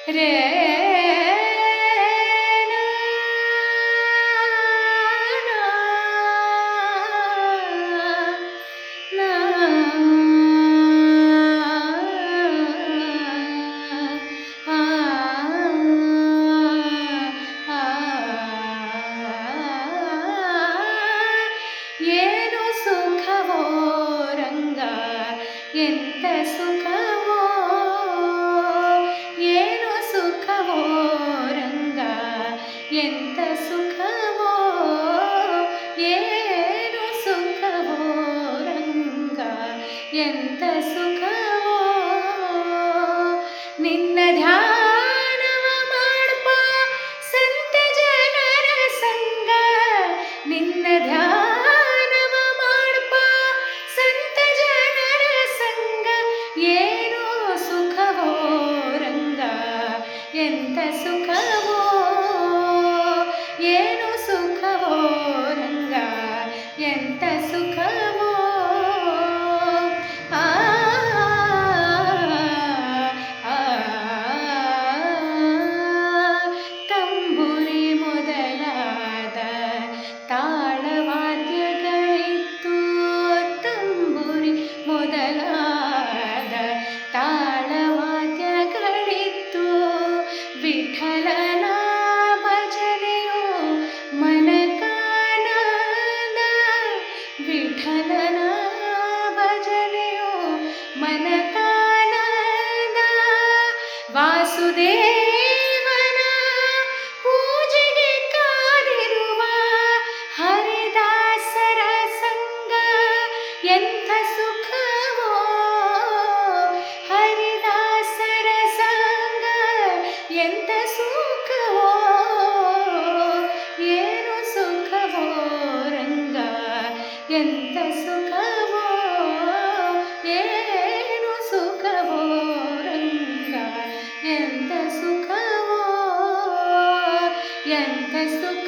ರೇ ಏನು ಸುಖವೋ ರಂಗ ಎಂತ ಸುಖವೋ ಏನು ಸುಖವೋ ರಂಗ ಎಂತ ಸುಖವೋ ಏನು ಸುಖವೋ ರಂಗ ಎಂತ ಸುಖವೋ ನಿನ್ನ ಧ್ಯಾನವ ಮಾಡ್ಪ ಸಂತ ಜನರ ಸಂಗ ನಿನ್ನ ಧ್ಯಾನವ ಮಾಡ್ಪ ಸಂತ ಜನರ ಸಂಗ ಏನು ಸುಖವೋ ರಂಗ ಎಂತ ಸುಖವೋ ಏನು ಸುಖವೋ ರಂಗ ಎಂತ ಸುಖವೋ ಆ ತಂಬುರಿ ಮೊದಲಾದ ತಾಳವಾದ್ಯಗಳಿತ್ತು ತಂಬುರಿ ಮೊದಲಾದ ತಾಳವಾದ್ಯಗಳಿತ್ತು ವಿಠಲನ ಭಜನೆಯು ಮನಕಾನದ ವಿಠಲನ ಭಜನೆಯು ಮನಕಾನದ ವಾಸುದೇವನ ಪೂಜೆಗೆ ಕಾದಿರುವ ಹರಿದಾಸರ ಸಂಗ ಎಂಥ ಸುಖವೋ ಹರಿದಾಸರ ಸಂಗ ಎಂಥ ಸುಖವೋ ಏನು ಸುಖವೋ ರಂಗ ಎಂಥ ಸುಖವೋ ಏನು ಸುಖವೋ ರಂಗ ಎಂಥ ಸುಖವೋ ಎಂಥ ಸುಖ